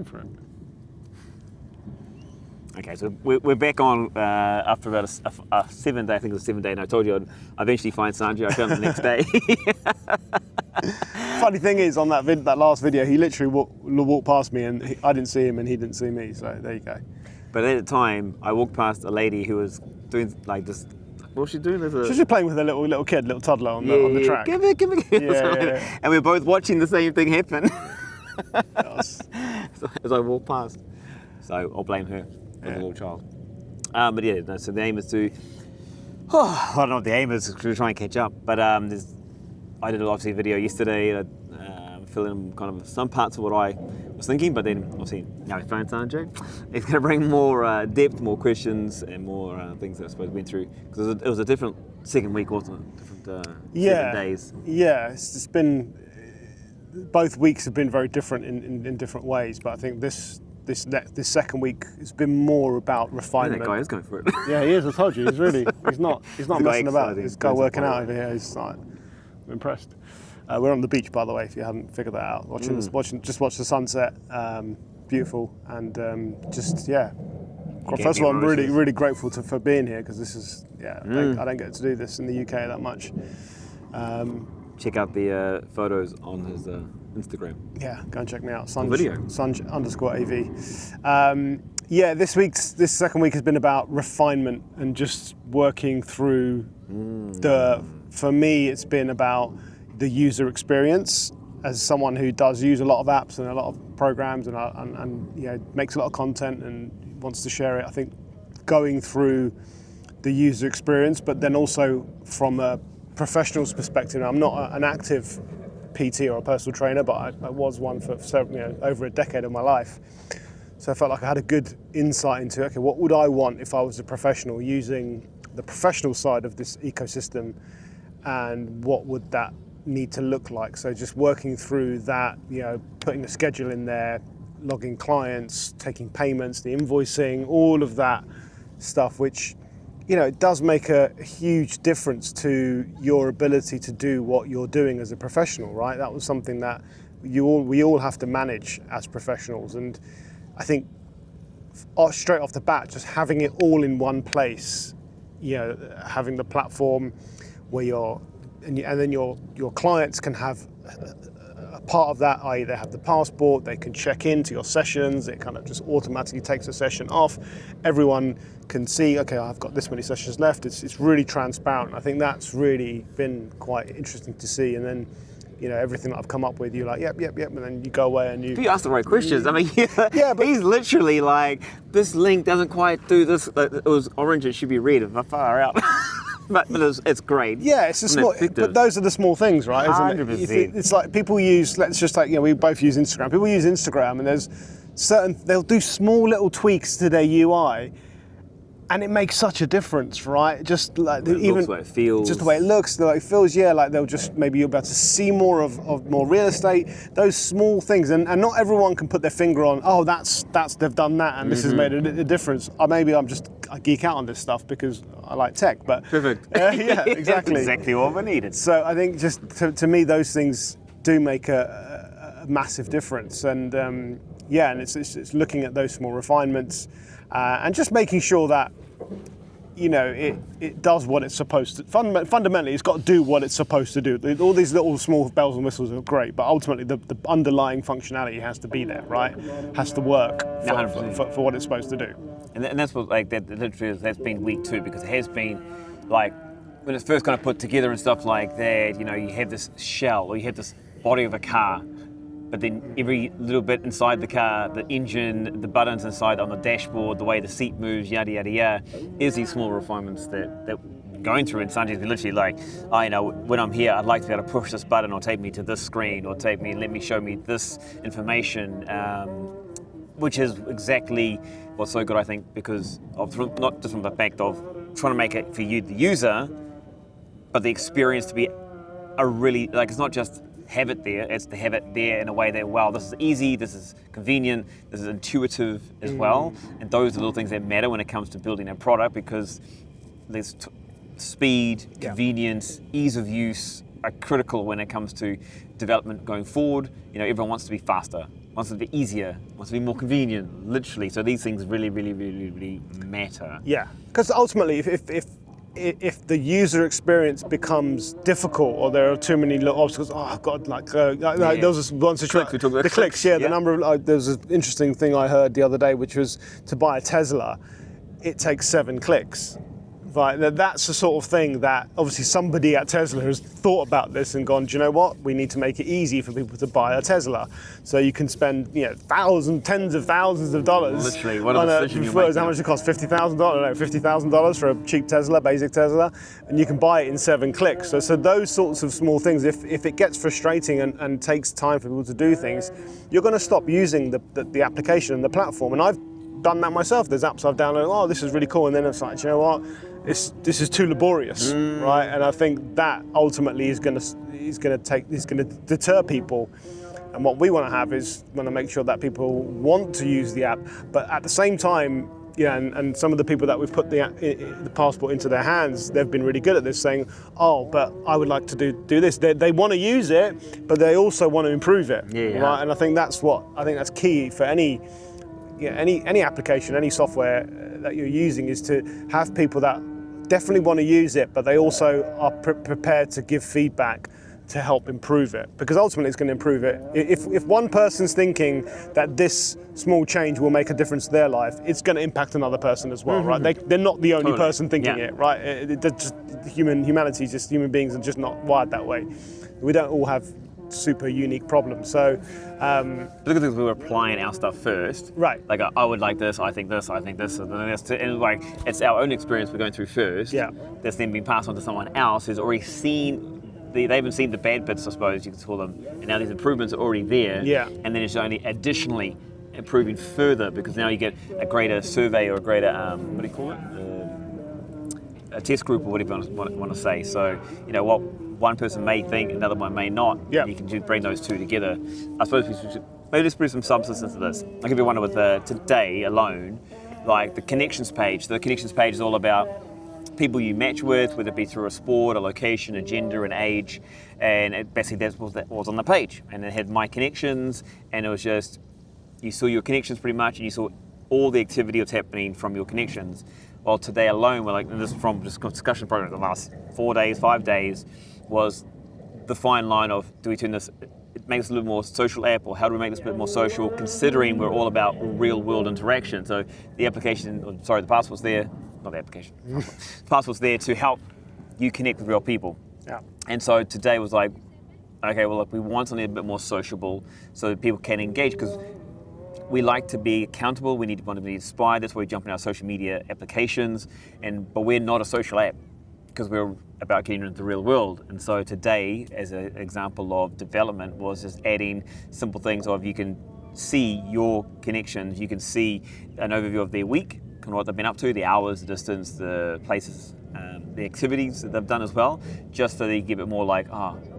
for it. Okay, so we're back on after about a 7 day, I think it was a 7 day, and I told you I'd eventually find Sanjay. I found him the next day. Funny thing is, on that last video, he literally walked past me, and I didn't see him, and he didn't see me. So there you go. But at the time, I walked past a lady who was doing like this. What was she doing? She's just playing with a little kid, little toddler on the track. Give it. Yeah. And we were both watching the same thing happen Yes. as I walked past. So I'll blame her as a little child. But yeah, no, so the aim is to. I don't know what the aim is to try and catch up. But I did obviously a video yesterday. Fill in kind of some parts of what I was thinking, but then obviously now we found Sanjay. It's going to bring more depth, more questions, and more things that I suppose went through, because it was a different second week, wasn't it? Different 7 days. Yeah, it's been, both weeks have been very different in different ways, but I think this second week has been more about refinement. That guy is going for it. Yeah, he is. I told you, he's not messing about. He's guy working out over here. He's like, I'm impressed. We're on the beach, by the way, if you haven't figured that out. Just watch the sunset. Beautiful, and First of all, I'm really grateful for being here, because this is I don't get to do this in the UK that much. Check out the photos on his Instagram. Yeah, go and check me out. Sunj_AV. This second week has been about refinement and just working through for me, it's been about the user experience. As someone who does use a lot of apps and a lot of programs and makes a lot of content and wants to share it, I think going through the user experience, but then also from a professional's perspective. I'm not an active PT or a personal trainer, but I was one for over a decade of my life. So I felt like I had a good insight into, okay, what would I want if I was a professional using the professional side of this ecosystem, and what would that need to look like? So just working through that, putting a schedule in there, logging clients, taking payments, the invoicing, all of that stuff, which, it does make a huge difference to your ability to do what you're doing as a professional, right? That was something that we all have to manage as professionals. And I think straight off the bat, just having it all in one place, having the platform where and then your clients can have a part of that, i.e. they have the passport, they can check into your sessions, it kind of just automatically takes a session off. Everyone can see, okay, I've got this many sessions left. It's really transparent. I think that's really been quite interesting to see. And then, everything that I've come up with, you're like, yep, and then you go away and you ask the right questions. But he's literally like, this link doesn't quite do this. It was orange, it should be red. Far out. But it's great. Yeah, it's but those are the small things, right? 100%. It's like people use, let's just take, we both use Instagram. People use Instagram, and there's they'll do small little tweaks to their UI, and it makes such a difference, right? Just like looks, the way it feels. Just the way it looks, the way it feels. Yeah, like they'll just, maybe you'll be able to see more of more real estate. Those small things, and not everyone can put their finger on, oh, that's they've done that, and this has made a difference. Or maybe I geek out on this stuff because I like tech, but perfect. Yeah, exactly. Exactly what we needed. So I think just to me, those things do make a massive difference, and and it's looking at those small refinements. And just making sure that, it does what it's supposed to. Fundamentally, it's got to do what it's supposed to do. All these little small bells and whistles are great, but ultimately the underlying functionality has to be there, right? Has to work for what it's supposed to do. And that's what, that literally, that's been week 2, because it has been, when it's first kind of put together and stuff like that, you have this shell, or you have this body of a car, but then every little bit inside the car, the engine, the buttons inside on the dashboard, the way the seat moves, yada, yada, yada, is these small refinements that going through. And Sanjay's been literally like, when I'm here, I'd like to be able to push this button, or take me to this screen, or show me this information, which is exactly what's so good, I think, because of, not just from the fact of trying to make it for you, the user, but the experience to be a really, it's not just have it there, it's to have it there in a way that, wow, this is easy, this is convenient, this is intuitive as well. And those are the little things that matter when it comes to building a product, because there's speed, convenience, ease of use are critical when it comes to development going forward. Everyone wants to be faster. wants it to be easier, wants to be more convenient, literally. So these things really, really, really, really matter. Yeah, because ultimately, if the user experience becomes difficult or there are too many little obstacles, oh God, there was one situation, we talked about the clicks, the number of, there was an interesting thing I heard the other day, which was to buy a Tesla, it takes 7 clicks. Right, that's the sort of thing that obviously somebody at Tesla has thought about this and gone, do you know what? We need to make it easy for people to buy a Tesla. So you can spend, tens of thousands of dollars. Literally, what a decision you make. How much it costs? $50,000? No, $50,000 for a cheap Tesla, basic Tesla, and you can buy it in 7 clicks. So those sorts of small things, if it gets frustrating and takes time for people to do things, you're going to stop using the application and the platform. And I've done that myself. There's apps I've downloaded, oh, this is really cool, and then it's like, you know what? This is too laborious, right? And I think that ultimately is going to deter people. And what we want to have is want to make sure that people want to use the app, but at the same time, and some of the people that we've put the passport into their hands, they've been really good at this, saying, oh, but I would like to do this. They want to use it, but they also want to improve it, right? And I think that's key for any application, any software that you're using, is to have people that definitely want to use it, but they also are prepared to give feedback to help improve it, because ultimately it's going to improve it. If one person's thinking that this small change will make a difference to their life, it's going to impact another person as well, right? They're not the only person thinking it, right? Human beings are just not wired that way. We don't all have super unique problems. So look at this, we were applying our stuff first. Right. Like, I would like this, I think this, and then this, and like, it's our own experience we're going through first. Yeah. That's then been passed on to someone else who's already seen they haven't seen the bad bits, I suppose you could call them, and now these improvements are already there. Yeah. And then it's only additionally improving further, because now you get a greater survey or a greater, what do you call it? A test group, or whatever you want to say. So, what one person may think, another one may not. Yeah. You can just bring those two together. I suppose maybe let's bring some substance to this. I'll give you one with today alone, like the connections page. The connections page is all about people you match with, whether it be through a sport, a location, a gender, an age, and basically that's what was on the page. And it had my connections, and it was just, you saw your connections pretty much, and you saw all the activity that's happening from your connections. Well, today alone, we're like, and this is from this discussion program the last 4 days, 5 days, was the fine line of, do we turn this, it makes it a little more social app, or how do we make this a bit more social, considering we're all about real world interaction. So the the passport's there, not the application, the passport's there to help you connect with real people. Yeah. And so today was like, okay, well, look, we want something a bit more sociable so that people can engage, because we like to be accountable, we want to be inspired, that's why we jump in our social media applications, but we're not a social app, because we're about getting into the real world. And so today, as an example of development, was just adding simple things of, you can see your connections, you can see an overview of their week, kind of what they've been up to, the hours, the distance, the places, the activities that they've done as well, just so that you give it more like,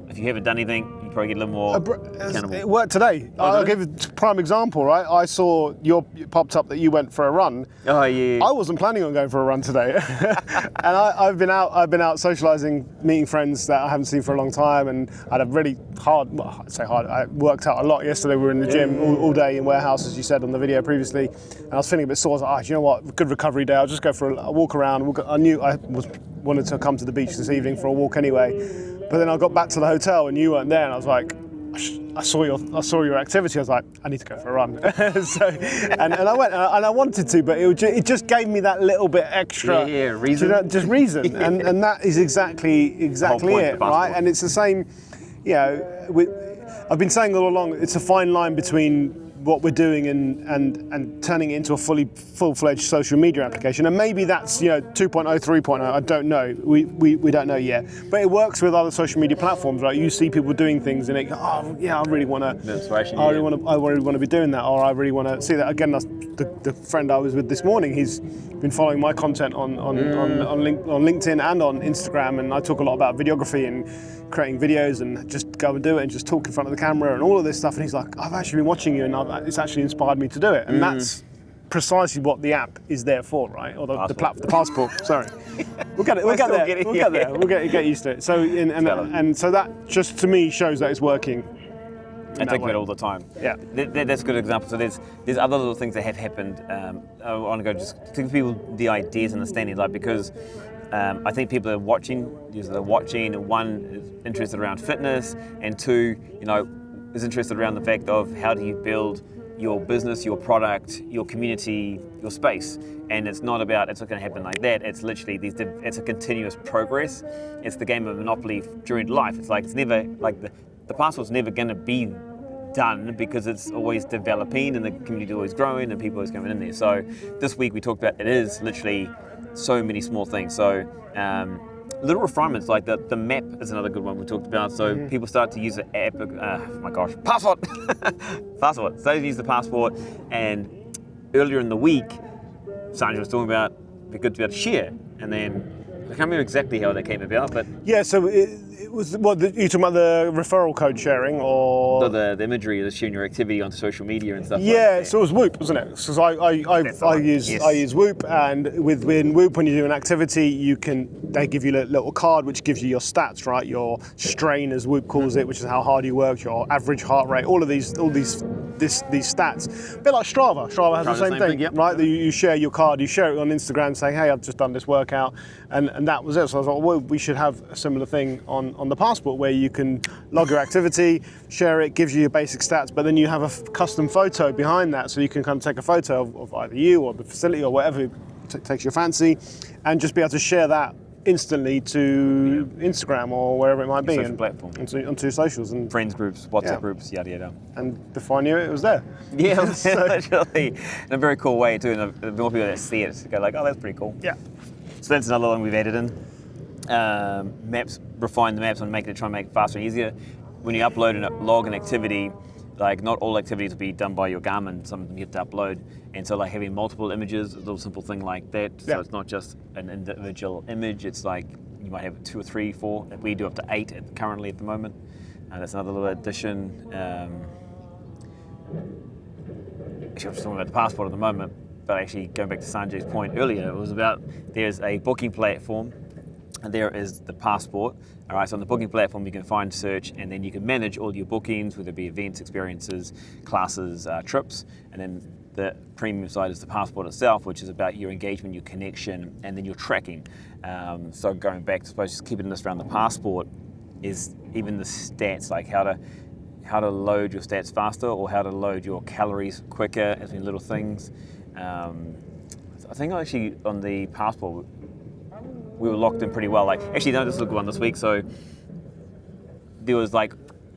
if you haven't done anything, you probably get a little more accountable. It worked today. I'll give you a prime example, right? I saw it popped up that you went for a run. Oh yeah. I wasn't planning on going for a run today, and I've been out socialising, meeting friends that I haven't seen for a long time, and I had a really hard. Well, I'd say hard. I worked out a lot yesterday. We were in the gym all day in warehouse, as you said on the video previously, and I was feeling a bit sore. I was like, do you know what? Good recovery day. I'll just go for a walk around. I knew I wanted to come to the beach this evening for a walk anyway. But then I got back to the hotel and you weren't there, and I was like, I saw your activity. I was like, I need to go for a run. and I went, and I wanted to, but it just gave me that little bit extra. Reason. Just reason, and that is exactly it, right? And it's the same. I've been saying all along, it's a fine line between what we're doing and turning it into a full-fledged social media application, and maybe that's 2.0, 3.0. I don't know. We don't know yet. But it works with other social media platforms, right? You see people doing things, and I really want to. I really want to be doing that, or I really want to see that. Again, that's the friend I was with this morning. He's been following my content on LinkedIn and on Instagram, and I talk a lot about videography and creating videos, and just go and do it and just talk in front of the camera and all of this stuff. And he's like, I've actually been watching you, and it's actually inspired me to do it. And that's precisely what the app is there for, right? Or the passport. Sorry, we'll get there. We'll get used to it. So so that just to me shows that it's working. in I that think way. about it all the time. Yeah. That's a good example. So there's other little things that have happened. I want to go just to give people the ideas and understanding, like, because I think people are watching. They're watching. One is interested around fitness, and two, is interested around the fact of how do you build your business, your product, your community, your space. And it's not about it's not going to happen like that. It's literally it's a continuous progress. It's the game of Monopoly during life. It's like it's never like the passport's never going to be done because it's always developing and the community is always growing and people are always coming in there. So this week we talked about it is literally so many small things. So little refinements like the map is another good one we talked about. So people start to use the app. Oh my gosh, passport, passport. Started to use the passport, and earlier in the week, Sandra was talking about it'd be good to be able to share, and then I can't remember exactly how that came about, but Yeah, so it was what you talking about the referral code sharing or the imagery of sharing your activity onto social media and stuff. yeah, like that. so it was Whoop, wasn't it? Because I use Whoop, and within Whoop, when you do an activity, they give you a little card which gives you your stats, right? Your strain, as Whoop calls it, which is how hard you work, your average heart rate, all these stats. A bit like Strava. Strava has the same thing, yep. right? You share your card, you share it on Instagram, saying, hey, I've just done this workout, and that was it. So I was like, well, we should have a similar thing on the passport where you can log your activity, share it, gives you your basic stats, but then you have a custom photo behind that, so you can kind of take a photo of either you or the facility or whatever takes your fancy, and just be able to share that instantly to Instagram or wherever it might be, social platform. onto socials and Friends groups, WhatsApp Yeah. groups, yada yada. and before I knew it was there. Yeah, So- literally, in a very cool way too. And the more people that see it, go like, "Oh, that's pretty cool." Yeah. So that's another one we've added in. Maps, refine the maps and try and make it faster and easier. When you upload and log an activity, like not all activities will be done by your Garmin. Some of them you have to upload, and so like having multiple images, a little simple thing like that. So Yeah. it's not just an individual image. It's like you might have 2 or 3, 4. We do up to 8 currently at the moment. That's another little addition. Actually, I'm just talking about the passport at the moment, but actually going back to Sanjay's point earlier, it was about there's a booking platform and there is the passport. All right, so on the booking platform you can find, search, and then you can manage all your bookings, whether it be events, experiences, classes, trips, and then the premium side is the passport itself, which is about your engagement, your connection, and then your tracking. So going back, I suppose, just keeping this around the passport is even the stats, like how to load your stats faster or how to load your calories quicker, as in little things. I think actually on the passport we were locked in pretty well. Like actually, no, this is a good one this week. So there was like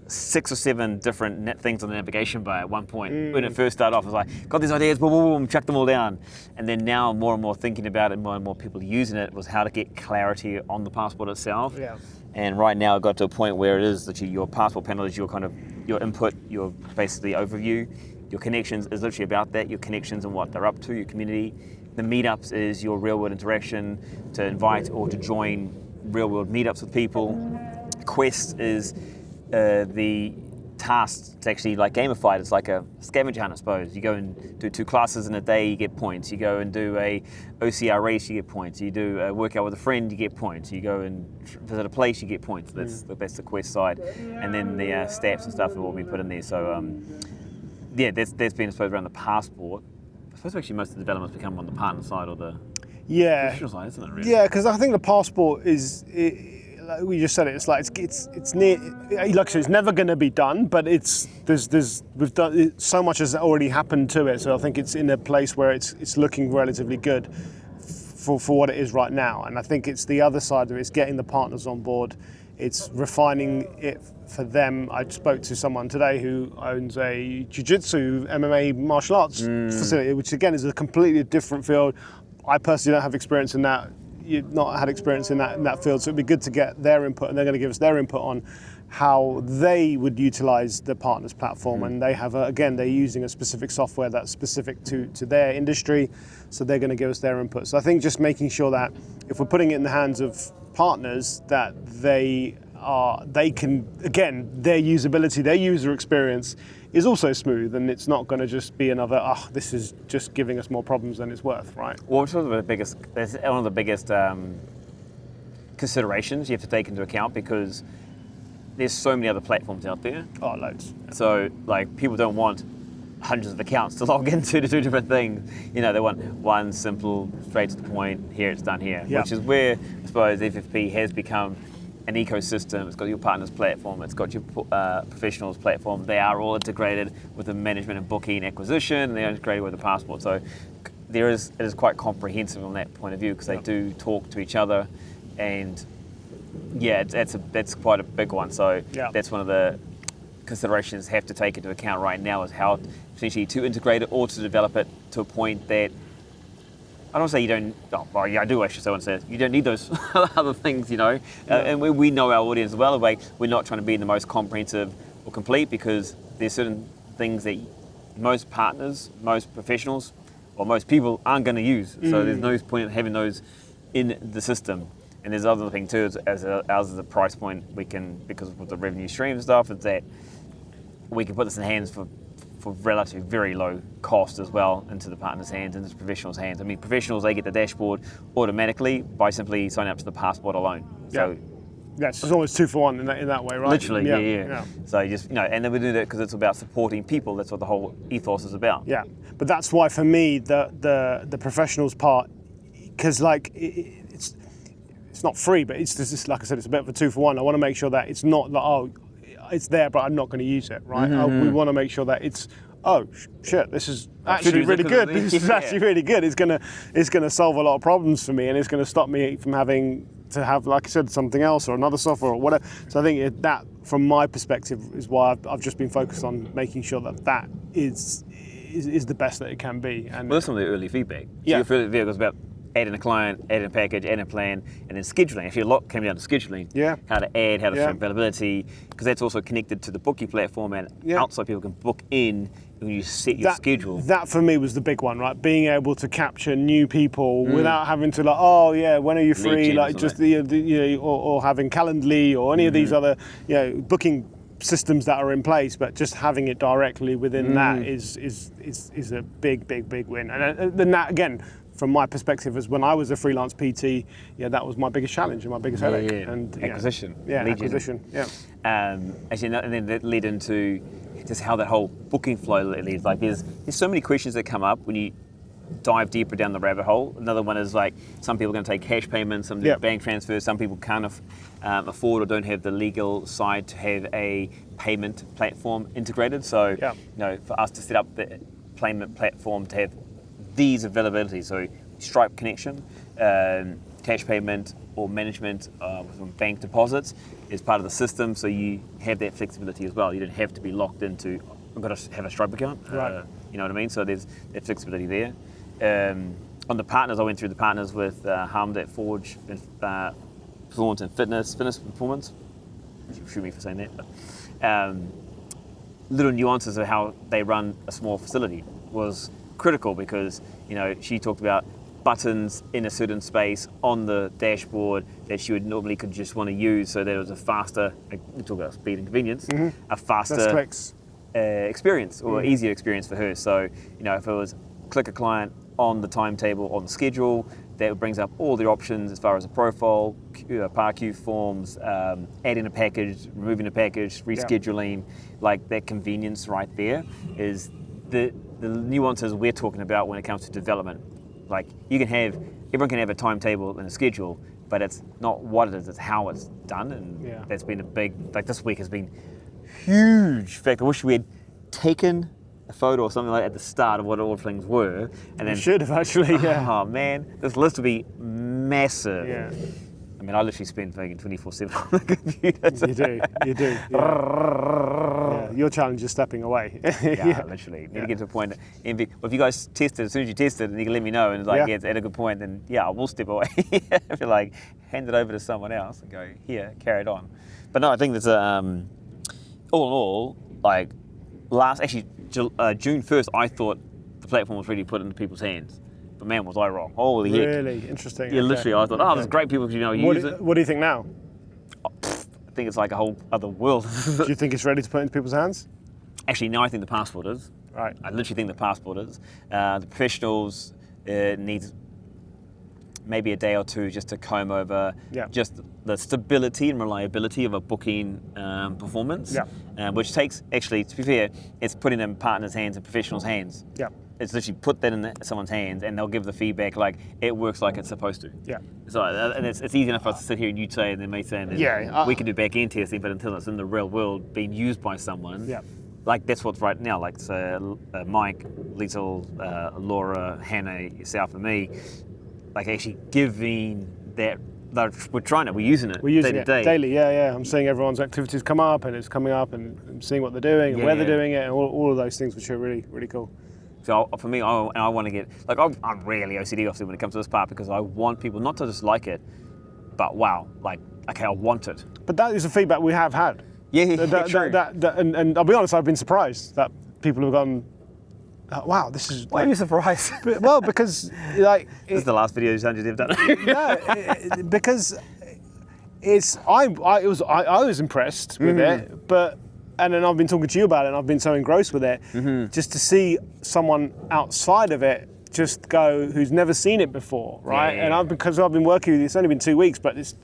6 or 7 different things on the navigation bar at one point. When it first started off, I was like, got these ideas, boom, boom, boom, chucked them all down. And then now more and more thinking about it, more and more people using it, was how to get clarity on the passport itself. Yeah. And right now it got to a point where it is literally your passport panel is your input, your basically overview. Your connections is literally about that, your connections and what they're up to, your community. The meetups is your real world interaction to invite or to join real world meetups with people. Quest is the tasks to actually like gamify it. It's like a scavenger hunt, I suppose. You go and do 2 classes in a day, you get points. You go and do a OCR race, you get points. You do a workout with a friend, you get points. You go and visit a place, you get points. That's the quest side. And then the stats and stuff will be put in there. So yeah, that's been, I suppose, around the passport. I suppose actually most of the developments become on the partner side or the professional side, isn't it? Really? Yeah, because I think the passport is. Like we just said it. It's like it's near. Like I said, it's never going to be done, but we've done so much has already happened to it. So I think it's in a place where it's looking relatively good for what it is right now. And I think it's the other side of it. It's getting the partners on board. It's refining it for them. I spoke to someone today who owns a jiu-jitsu MMA martial arts facility, which again is a completely different field. I personally don't have experience in that. You've not had experience in that field, so it'd be good to get their input, and they're going to give us their input on how they would utilize the partners platform. And they have they're using a specific software that's specific to their industry, so they're going to give us their input. So I think just making sure that if we're putting it in the hands of partners, that they can, again, their usability, their user experience is also smooth, and it's not going to just be another, this is just giving us more problems than it's worth, right? Well, that's one of the biggest considerations you have to take into account, because there's so many other platforms out there. Oh, loads. So like people don't want hundreds of accounts to log into to do different things. You know, they want one simple, straight to the point, here it's done here. Yeah. Which is where I suppose FFP has become an ecosystem. It's got your partners platform, it's got your professionals platform. They are all integrated with the management and booking acquisition, and they're integrated with the passport. So it is quite comprehensive on that point of view because they do talk to each other, and yeah, that's quite a big one. So that's one of the considerations have to take into account right now is how potentially to integrate it or to develop it to a point that I don't say you don't. Oh, well, yeah, I do actually. Someone says you don't need those other things, you know. And we know our audience well. Like we're not trying to be the most comprehensive or complete because there's certain things that most partners, most professionals, or most people aren't going to use. So there's no point in having those in the system. And there's other thing too. As ours is a price point, we can because of the revenue stream and stuff. Is that we can put this in hands for relatively very low cost as well into the partner's hands and the professionals' hands. I mean, professionals, they get the dashboard automatically by simply signing up to the passport alone. So, yeah, it's almost 2 for 1 in that way, right? Literally, yeah. So you just, and then we do that because it's about supporting people. That's what the whole ethos is about. Yeah, but that's why for me, the professionals part, because like, it's not free, but it's just, like I said, it's a bit of a 2 for 1. I want to make sure that it's not like, oh, it's there, but I'm not going to use it, right? We want to make sure that it's, shit, this is actually really good. This is actually really good. It's gonna solve a lot of problems for me, and it's going to stop me from having to have, like I said, something else or another software or whatever. So I think that, from my perspective, is why I've just been focused on making sure that is the best that it can be. And well, that's some of the early feedback. So yeah, your early feedback was about adding a client, adding a package, adding a plan, and then scheduling. Actually, a lot came down to scheduling. Yeah. How to add, how to show availability, because that's also connected to the booking platform, and outside people can book in when you set your schedule. That for me was the big one, right? Being able to capture new people without having to when are you free? Like just or having Calendly or any of these other booking systems that are in place, but just having it directly within that is a big win. And then that again, from my perspective, as when I was a freelance PT, that was my biggest challenge and my biggest headache. And acquisition. Acquisition. Yeah. Actually, and then that led into just how that whole booking flow leads. Like, there's so many questions that come up when you dive deeper down the rabbit hole. Another one is like some people are going to take cash payments, some do bank transfers, some people can't afford or don't have the legal side to have a payment platform integrated. So, for us to set up the payment platform to have these availability, so Stripe connection, cash payment or management with bank deposits is part of the system, so you have that flexibility as well. You don't have to be locked into, I've got to have a Stripe account, right. You know what I mean? So there's that flexibility there. On the partners, I went through the partners with Harmed at Forge, Performance and Fitness Performance. Shoot me for saying that, but little nuances of how they run a small facility was critical because she talked about buttons in a certain space on the dashboard that she would normally could just want to use, so that it was a faster. We talk about speed and convenience, a faster experience or easier experience for her. So if it was click a client on the timetable on the schedule, that brings up all the options as far as a profile, PARQ forms, adding a package, removing a package, rescheduling, like that convenience right there is the nuances we're talking about when it comes to development. Like everyone can have a timetable and a schedule, but it's not what it is, it's how it's done. And that's been a big, like this week has been huge. In fact, I wish we had taken a photo or something like that at the start of what all things were. And then, you should have actually, Oh man, this list would be massive. Yeah. I mean, I literally spend 24/7 on the computer. You do. Yeah. Your challenge is stepping away. Literally. Need to get to a point. If you guys test it, as soon as you test it, and you can let me know, and it's like, it's at a good point, then I will step away. If you're like, hand it over to someone else and go, here, carry it on. But no, I think that's all in all, like June 1st, I thought the platform was ready to put into people's hands. But man, was I wrong. Holy heck. Really? Interesting. Yeah, literally, I thought, there's great people who use it. What do you think now? I think it's like a whole other world. Do you think it's ready to put into people's hands? Actually, no, I think the passport is. Right. I literally think the passport is. The professionals needs maybe a day or two just to comb over Yeah. just the stability and reliability of a booking performance, which takes, actually, to be fair, it's putting it in partners' hands and professionals' hands. Yeah. It's literally put that in someone's hands and they'll give the feedback like it works like it's supposed to. Yeah. So and it's easy enough for us to sit here and you say and then me saying that we can do back end testing, but until it's in the real world being used by someone, like that's what's right now. Like so, Mike, Liesl, Laura, Hannah, yourself, and me, like actually giving that. We're trying it. We're using it. We're using day it to day. daily. Yeah. I'm seeing everyone's activities come up, and it's coming up, and I'm seeing what they're doing, and where they're doing it, and all of those things, which are really, really cool. So for me, I want to get, like, I'm really OCD obviously when it comes to this part because I want people not to just like it, but wow, like, okay, I want it. But that is the feedback we have had. True. And I'll be honest, I've been surprised that people have gone, wow, this is. Why are you surprised? Well, because like this is the last video you've ever done. No, because I was impressed with it, but. And then I've been talking to you about it, and I've been so engrossed with it, just to see someone outside of it just go who's never seen it before, right? And because I've been working with you, it's only been 2 weeks, but it's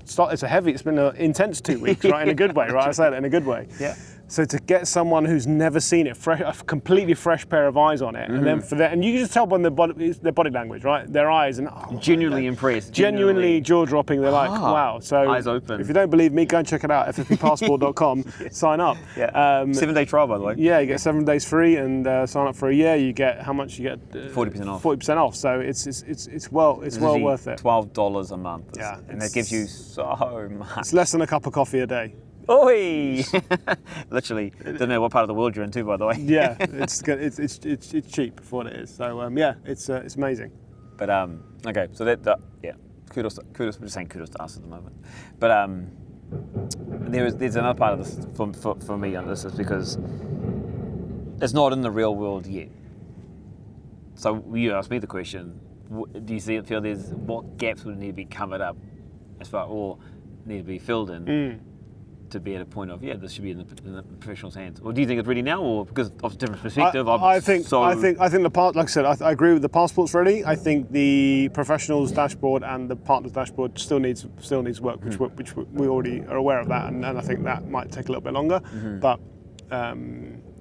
been an intense 2 weeks, right? In a good way, right? I say that in a good way. Yeah. So to get someone who's never seen it, a completely fresh pair of eyes on it, and then for that, and you can just tell by their body language, right? Their eyes and genuinely impressed, genuinely jaw dropping. They're like, wow. So eyes open. If you don't believe me, go and check it out. ffppassport.com. Sign up. 7-day trial, by the way. Yeah, you get 7 days free, and sign up for a year. You get how much? You get 40% off. 40% off. So it's well worth it. $12 a month. Yeah, and that gives you so much. It's less than a cup of coffee a day. Oi! Literally, don't know what part of the world you're in too, by the way. Yeah, it's cheap for what it is. So it's amazing. But okay, so kudos. We're just saying kudos to us at the moment. But there's another part of this for me on this is because it's not in the real world yet. So you asked me the question: do you feel there's what gaps would need to be covered up, as far or need to be filled in? To be at a point of this should be in the professionals' hands, or do you think it's ready now, or because of a different perspective? I think the part, like I said, I agree with the passport's ready. I think the professionals' dashboard and the partners' dashboard still needs work, which we already are aware of that, and I think that might take a little bit longer, but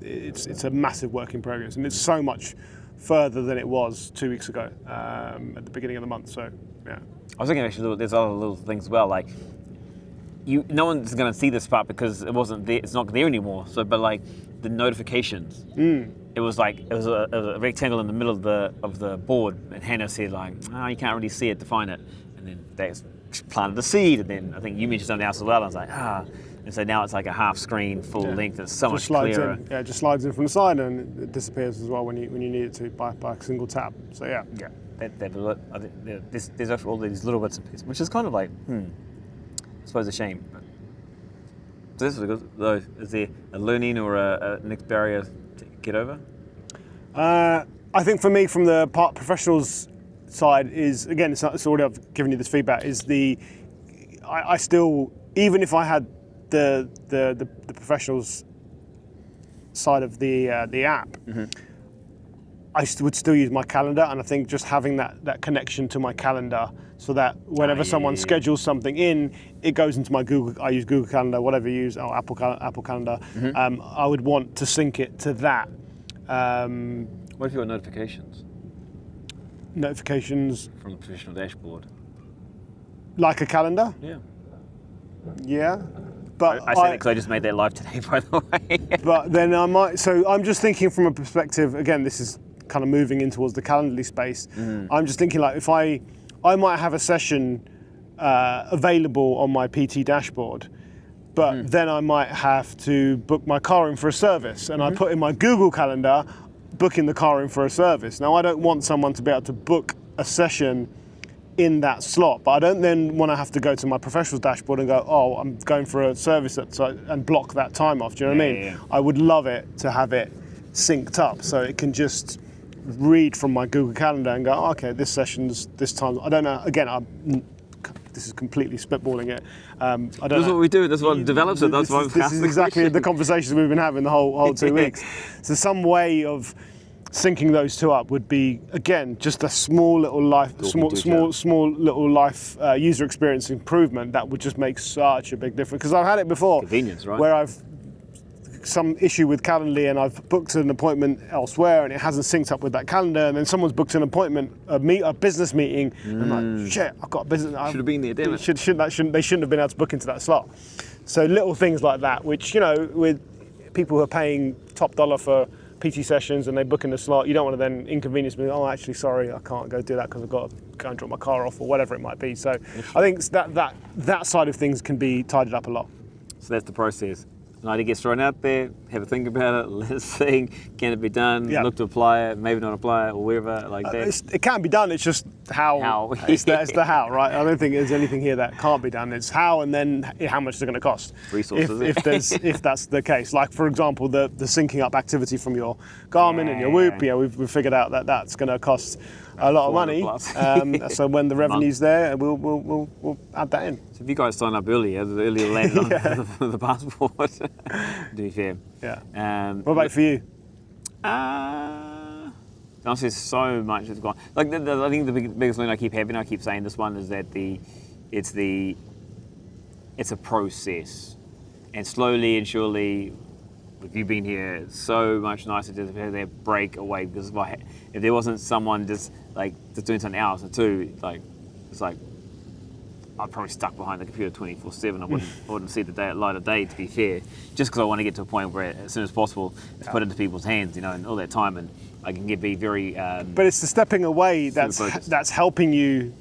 it's a massive work in progress, and it's so much further than it was 2 weeks ago at the beginning of the month. So yeah, I was thinking actually there's other little things as well, like. No one's going to see this part because it wasn't there. It's not there anymore. So, but like the notifications, it was a rectangle in the middle of the board, and Hannah said like, you can't really see it, define it, and then they planted the seed, and then I think you mentioned something else as well. I was like, and so now it's like a half screen, full length. It's so much clearer. It just slides in from the side, and it disappears as well when you need it to by a single tap. So yeah. I think there's all these little bits and pieces, which is kind of like, I suppose a shame. But this is good though. Is there a learning or a next barrier to get over? I think for me, from the professionals side, is again, it's already I've given you this feedback. Is I still, even if I had the professionals side of the app. I would still use my calendar, and I think just having that connection to my calendar, so that whenever someone schedules something in, it goes into my Google. I use Google Calendar, whatever you use, or Apple Calendar. I would want to sync it to that. What if you got notifications? Notifications from the professional dashboard, like a calendar. Yeah. But I said it because I just made that live today, by the way. But then I might. So I'm just thinking from a perspective. Again, this is kind of moving in towards the Calendly space. I'm just thinking like if I might have a session available on my PT dashboard, but then I might have to book my car in for a service, and I put in my Google Calendar, booking the car in for a service. Now I don't want someone to be able to book a session in that slot, but I don't then want to have to go to my professional's dashboard and go, oh, I'm going for a service and block that time off. Do you know what I mean? Yeah. I would love it to have it synced up so it can just read from my Google Calendar and go, oh, okay, this session's this time. I don't know. Again, this is completely spitballing it. I don't know. That's what we do. That's what develops it. That's why this is exactly the conversations we've been having the whole 2 weeks. So some way of syncing those two up would be, again, just a small little user experience improvement that would just make such a big difference. Because I've had it before, Convenience, right? where I've some issue with Calendly and I've booked an appointment elsewhere and it hasn't synced up with that calendar, and then someone's booked an appointment, a business meeting, and I'm like, shit, I've got a business. Should have been there, damn it. They shouldn't have been able to book into that slot. So little things like that, which, with people who are paying top dollar for PT sessions and they book in the slot, you don't want to then inconvenience me. Oh, actually, sorry, I can't go do that because I've got to go and drop my car off or whatever it might be. So I think that side of things can be tidied up a lot. So that's the process. An idea gets thrown out there, have a think about it, let's think, can it be done, look to apply it, maybe not apply it, or wherever, like that. It can be done, it's just how. It's the how, right? I don't think there's anything here that can't be done. It's how, and then how much is it going to cost. Resources. If that's the case. Like, for example, the syncing up activity from your Garmin and your Whoop, we've figured out that that's going to cost a lot of money. So when the revenue's there, we'll add that in. So if you guys sign up earlier, the earlier landed on the passport, to be fair. Yeah. What about for you? Honestly, so much has gone. Like I think the biggest learning I keep having, I keep saying this one, is that it's a process, and slowly and surely, if you've been here, it's so much nicer to have that break away. Because if there wasn't someone just doing something else, or two, it's like I'm probably stuck behind the computer 24/7. I wouldn't see the light of day, to be fair. Just because I want to get to a point where, as soon as possible, it's put into people's hands, and all that time, and I can be very. But it's the stepping away that's helping you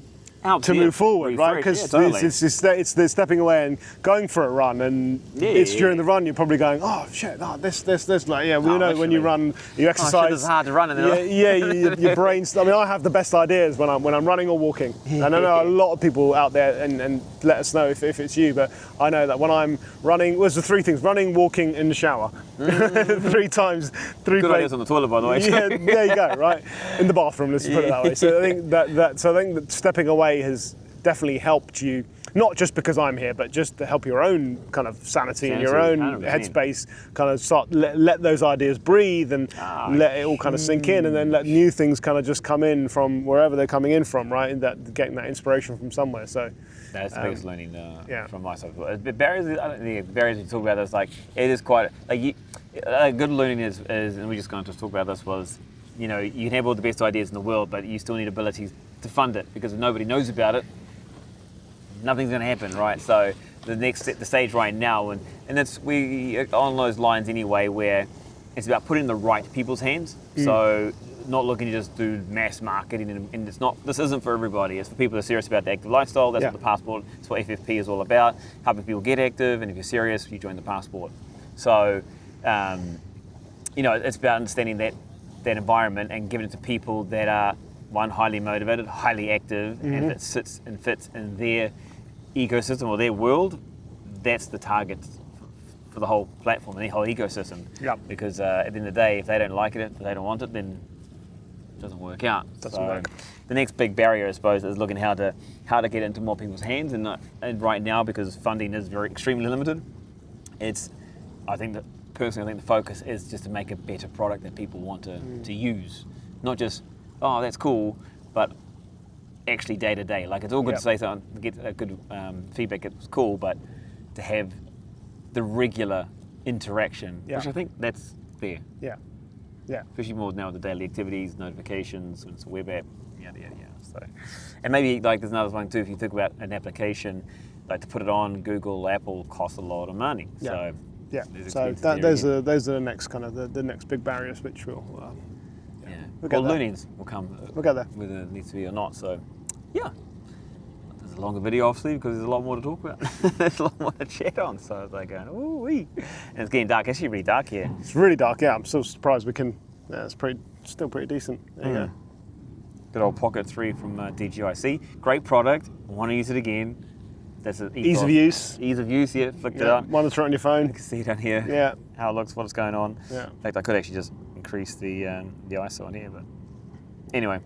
to move forward, right? Because it's the stepping away and going for a run, and during the run you're probably going, oh shit, this, like, we know when you run, you exercise. It's hard to run in there. Your brain's. I mean, I have the best ideas when I'm running or walking. And I know a lot of people out there, and let us know if it's you. But I know that when I'm running, there's the three things: running, walking, in the shower. 3 times. Good ideas on the toilet, by the way. Yeah, there you go. Right, in the bathroom. Let's put it that way. So I think that stepping away has definitely helped you, not just because I'm here, but just to help your own kind of sanity and your own 100%. Headspace kind of start, let those ideas breathe and let it all kind of sink in, and then let new things kind of just come in from wherever they're coming in from, right? And getting that inspiration from somewhere. So that's the biggest learning from my side. The barriers we talk about is it is quite good learning is, and we're just going to talk about this, was you can have all the best ideas in the world, but you still need ability to fund it, because if nobody knows about it, nothing's going to happen, right? So the stage right now, and that's we on those lines anyway, where it's about putting the right people's hands. So not looking to just do mass marketing, and it's not. This isn't for everybody. It's for people that are serious about the active lifestyle. That's what the passport. That's what FFP is all about. Helping people get active, and if you're serious, you join the passport. So it's about understanding that environment and giving it to people that are, one, highly motivated, highly active, and if it fits in their ecosystem or their world, that's the target for the whole platform and the whole ecosystem. Yep. Because at the end of the day, if they don't like it, if they don't want it, then it doesn't work out. Doesn't work. The next big barrier, I suppose, is looking how to get into more people's hands, and right now, because funding is extremely limited, I think the focus is just to make a better product that people want to use, not just, oh, that's cool, but actually day to day. Like, it's all good to say something, get a good feedback, it's cool, but to have the regular interaction, which I think that's there. Yeah. Especially more now with the daily activities, notifications, when it's a web app, yada. So, and maybe there's another one too. If you think about an application, to put it on Google, Apple costs a lot of money. Yeah. So so those are the next kind of the next big barriers, which will. Learnings will come. We'll get there, whether it needs to be or not. So, there's a longer video, obviously, because there's a lot more to talk about. There's a lot more to chat on. So I was going, ooh wee, and it's getting dark. Actually, really dark here. It's really dark. Yeah, I'm so surprised we can. Yeah, it's still pretty decent. There you go. Good old Pocket 3 from DJI. Great product. I want to use it again. That's ease of use. Ease of use. Yeah, flicked it up. Monitor it on your phone. You can see down here. Yeah. How it looks, what's going on. Yeah. In fact, I could actually just increase the ISO on here, but anyway.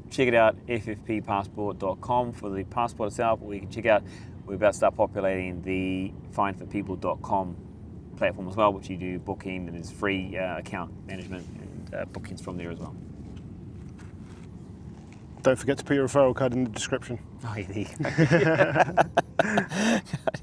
Check it out, ffppassport.com for the passport itself, or you can check out, we're about to start populating the findforpeople.com platform as well, which you do booking, and there's free account management and bookings from there as well. Don't forget to put your referral code in the description. Oh, yeah, there you go.